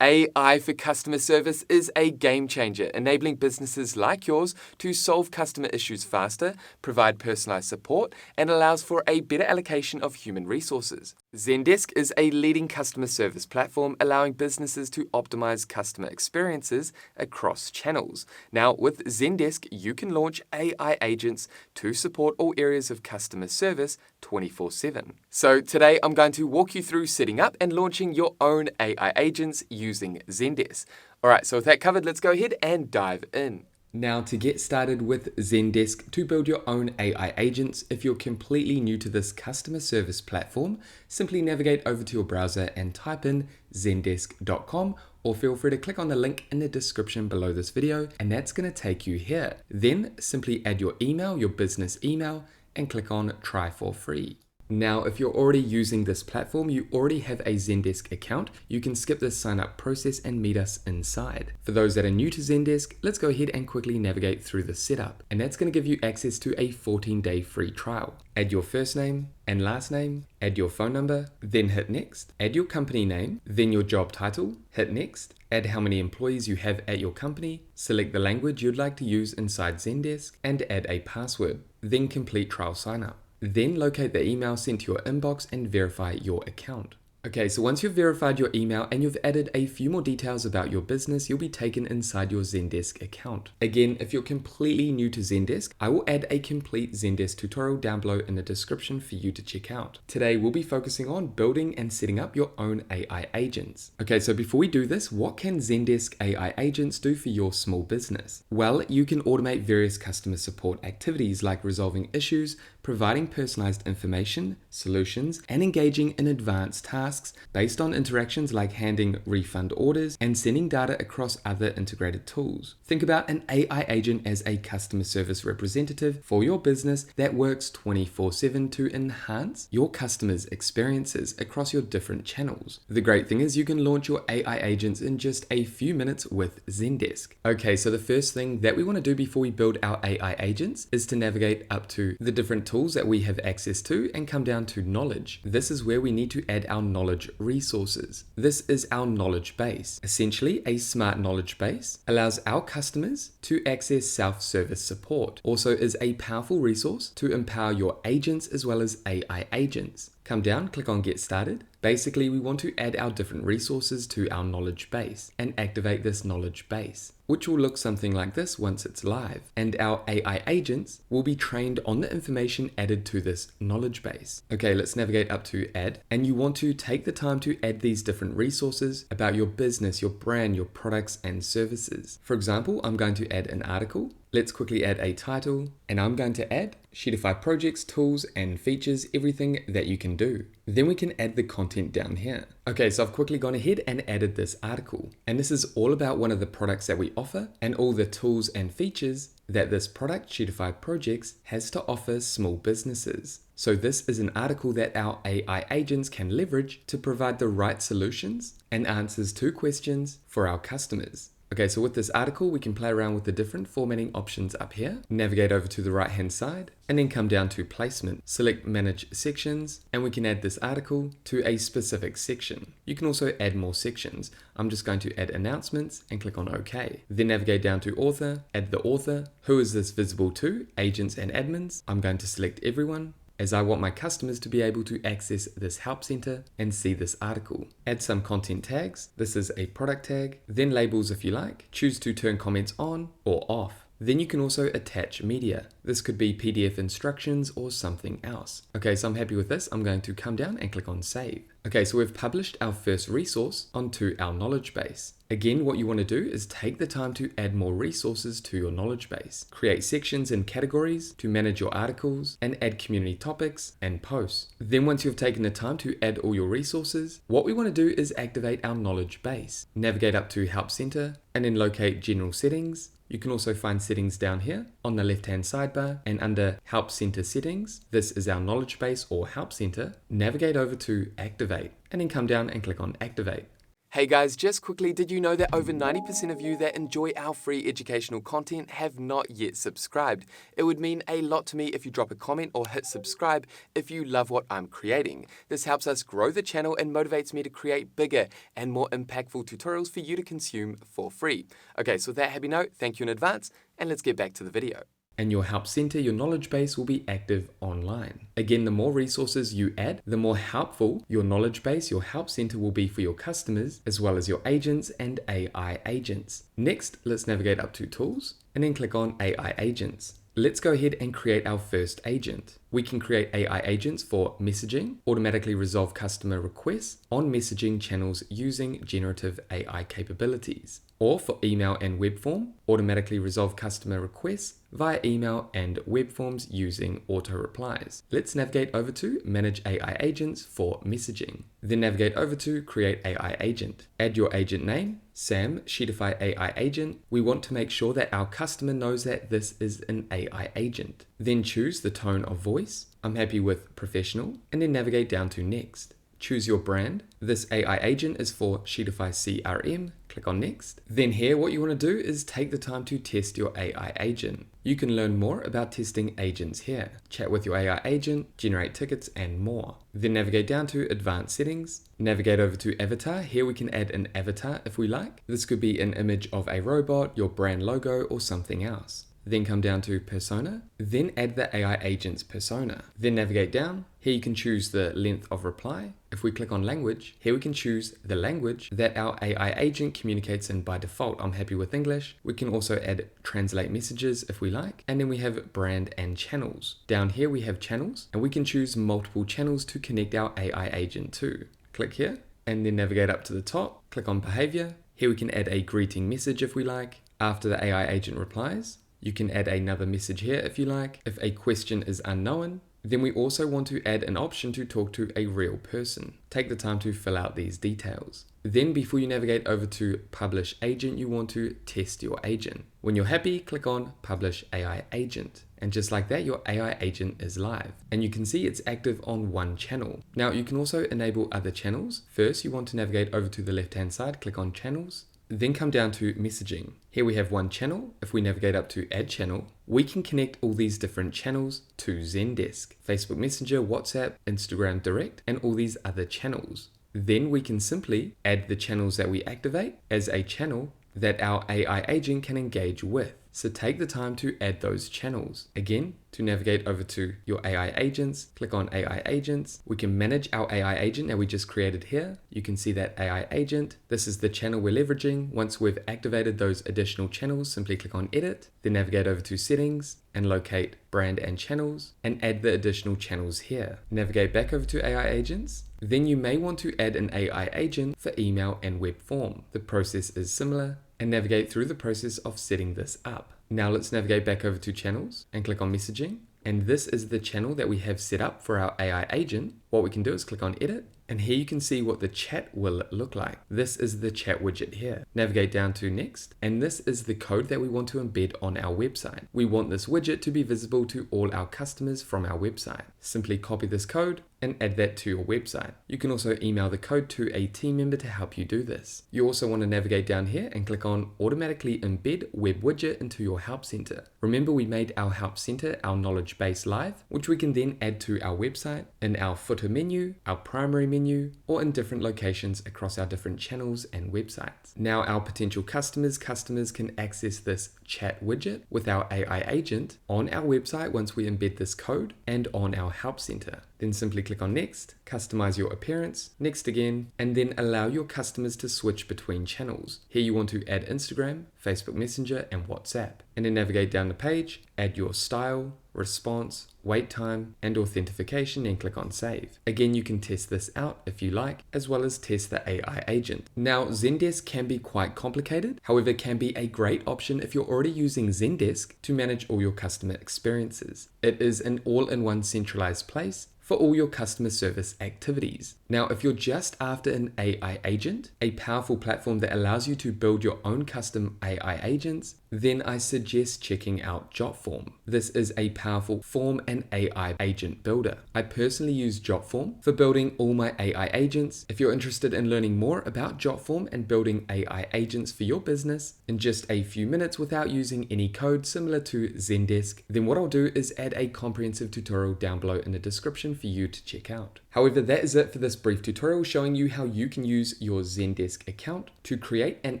AI for customer service is a game changer, enabling businesses like yours to solve customer issues faster, provide personalized support, and allows for a better allocation of human resources. Zendesk is a leading customer service platform, allowing businesses to optimize customer experiences across channels. Now, with Zendesk, you can launch AI agents to support all areas of customer service 24/7. So today, I'm going to walk you through setting up and launching your own AI agents using Zendesk. Alright, so with that covered, let's go ahead and dive in. Now, to get started with Zendesk to build your own AI agents, if you're completely new to this customer service platform, simply navigate over to your browser and type in zendesk.com, or feel free to click on the link in the description below this video, and that's going to take you here. Then simply add your email, your business email, and click on try for free. Now, if you're already using this platform, you already have a Zendesk account, you can skip this sign up process and meet us inside. For those that are new to Zendesk, let's go ahead and quickly navigate through the setup. And that's going to give you access to a 14-day free trial. Add your first name and last name, add your phone number, then hit next. Add your company name, then your job title, hit next. Add how many employees you have at your company, select the language you'd like to use inside Zendesk, and add a password. Then complete trial sign up. Then locate the email sent to your inbox and verify your account. Okay, so once you've verified your email and you've added a few more details about your business, you'll be taken inside your Zendesk account. Again, if you're completely new to Zendesk, I will add a complete Zendesk tutorial down below in the description for you to check out. Today, we'll be focusing on building and setting up your own AI agents. Okay, so before we do this, what can Zendesk AI agents do for your small business? Well, you can automate various customer support activities like resolving issues, providing personalized information, solutions, and engaging in advanced tasks based on interactions like handing refund orders and sending data across other integrated tools. Think about an AI agent as a customer service representative for your business that works 24/7 to enhance your customers' experiences across your different channels. The great thing is you can launch your AI agents in just a few minutes with Zendesk. Okay, so the first thing that we want to do before we build our AI agents is to navigate up to the different tools that we have access to and come down to knowledge. This is where we need to add our knowledge resources. This is our knowledge base. Essentially, a smart knowledge base allows our customers to access self-service support. Also is a powerful resource to empower your agents as well as AI agents. Come down, click on Get Started. Basically, we want to add our different resources to our knowledge base and activate this knowledge base, which will look something like this once it's live. And our AI agents will be trained on the information added to this knowledge base. Okay, let's navigate up to Add. And you want to take the time to add these different resources about your business, your brand, your products and services. For example, I'm going to add an article. Let's quickly add a title, and I'm going to add Sheetify projects, tools, and features, everything that you can do. Then we can add the content down here. Okay, so I've quickly gone ahead and added this article. And this is all about one of the products that we offer and all the tools and features that this product, Sheetify Projects, has to offer small businesses. So this is an article that our AI agents can leverage to provide the right solutions and answers to questions for our customers. Okay, so with this article, we can play around with the different formatting options up here, navigate over to the right hand side, and then come down to placement. Select manage sections, and we can add this article to a specific section. You can also add more sections. I'm just going to add announcements and click on OK. Then navigate down to author, add the author. Who is this visible to? Agents and admins. I'm going to select everyone, as I want my customers to be able to access this help center and see this article. Add some content tags. This is a product tag, then labels if you like. Choose to turn comments on or off. Then you can also attach media. This could be PDF instructions or something else. Okay, so I'm happy with this. I'm going to come down and click on save. Okay, so we've published our first resource onto our knowledge base. Again, what you want to do is take the time to add more resources to your knowledge base. Create sections and categories to manage your articles and add community topics and posts. Then once you've taken the time to add all your resources, what we want to do is activate our knowledge base. Navigate up to Help Center and then locate General Settings. You can also find settings down here on the left-hand sidebar, and under Help Center Settings, this is our knowledge base or Help Center. Navigate over to Activate and then come down and click on Activate. Hey guys, just quickly, did you know that over 90% of you that enjoy our free educational content have not yet subscribed? It would mean a lot to me if you drop a comment or hit subscribe if you love what I'm creating. This helps us grow the channel and motivates me to create bigger and more impactful tutorials for you to consume for free. Okay, so with that happy note, thank you in advance, and let's get back to the video. And your help center, your knowledge base will be active online. Again, the more resources you add, the more helpful your knowledge base, your help center will be for your customers, as well as your agents and AI agents. Next, let's navigate up to Tools and then click on AI Agents. Let's go ahead and create our first agent. We can create AI agents for messaging, automatically resolve customer requests on messaging channels using generative AI capabilities, or for email and web form, automatically resolve customer requests via email and web forms using auto replies. Let's navigate over to Manage AI Agents for messaging. Then navigate over to Create AI Agent. Add your agent name, Sam, Sheetify AI Agent. We want to make sure that our customer knows that this is an AI agent. Then choose the tone of voice. I'm happy with professional, and then navigate down to Next. Choose your brand. This AI agent is for Sheetify CRM. Click on Next. Then here, what you want to do is take the time to test your AI agent. You can learn more about testing agents here. Chat with your AI agent, generate tickets, and more. Then navigate down to Advanced Settings. Navigate over to Avatar. Here we can add an avatar if we like. This could be an image of a robot, your brand logo, or something else. Then come down to Persona, then add the AI agent's persona. Then navigate down. Here you can choose the length of reply. If we click on language, here we can choose the language that our AI agent communicates in by default. I'm happy with English. We can also add translate messages if we like. And then we have brand and channels. Down here we have channels, and we can choose multiple channels to connect our AI agent to. Click here and then navigate up to the top. Click on behavior. Here we can add a greeting message if we like. After the AI agent replies, you can add another message here if you like. If a question is unknown, then we also want to add an option to talk to a real person. Take the time to fill out these details. Then before you navigate over to Publish Agent, you want to test your agent. When you're happy, click on Publish AI Agent. And just like that, your AI agent is live. And you can see it's active on one channel. Now you can also enable other channels. First, you want to navigate over to the left-hand side, click on Channels. Then come down to messaging. Here we have one channel. If we navigate up to add channel, we can connect all these different channels to Zendesk, Facebook Messenger, WhatsApp, Instagram Direct, and all these other channels. Then we can simply add the channels that we activate as a channel that our AI agent can engage with. So take the time to add those channels. Again, to navigate over to your AI agents, click on AI agents. We can manage our AI agent that we just created here. You can see that AI agent. This is the channel we're leveraging. Once we've activated those additional channels, simply click on edit, then navigate over to settings and locate brand and channels and add the additional channels here. Navigate back over to AI agents. Then you may want to add an AI agent for email and web form. The process is similar, and navigate through the process of setting this up. Now let's navigate back over to channels and click on messaging. And this is the channel that we have set up for our AI agent. What we can do is click on edit, and here you can see what the chat will look like. This is the chat widget here. Navigate down to next, and this is the code that we want to embed on our website. We want this widget to be visible to all our customers from our website. Simply copy this code and add that to your website. You can also email the code to a team member to help you do this. You also want to navigate down here and click on automatically embed web widget into your help center. Remember, we made our help center, our knowledge base live, which we can then add to our website in our footer menu, our primary menu, or in different locations across our different channels and websites. Now our potential customers can access this chat widget with our AI agent on our website once we embed this code and on our help center. Then simply click on next, customize your appearance, next again, and then allow your customers to switch between channels. Here you want to add Instagram, Facebook Messenger, and WhatsApp. And then navigate down the page, add your style, response, wait time, and authentication, and click on save. Again, you can test this out if you like, as well as test the AI agent. Now, Zendesk can be quite complicated, however, can be a great option if you're already using Zendesk to manage all your customer experiences. It is an all-in-one centralized place for all your customer service activities. Now, if you're just after an AI agent, a powerful platform that allows you to build your own custom AI agents, then I suggest checking out Jotform. This is a powerful form and AI agent builder. I personally use Jotform for building all my AI agents. If you're interested in learning more about Jotform and building AI agents for your business in just a few minutes without using any code similar to Zendesk, then what I'll do is add a comprehensive tutorial down below in the description for you to check out. However, that is it for this brief tutorial showing you how you can use your Zendesk account to create and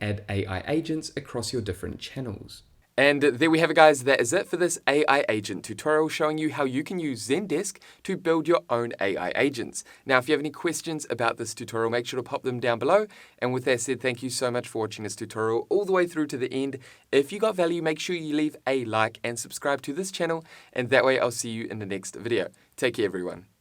add AI agents across your different channels. And there we have it, guys. That is it for this AI agent tutorial showing you how you can use Zendesk to build your own AI agents. Now, if you have any questions about this tutorial, make sure to pop them down below. And with that said, thank you so much for watching this tutorial all the way through to the end. If you got value, make sure you leave a like and subscribe to this channel. And that way I'll see you in the next video. Take care, everyone.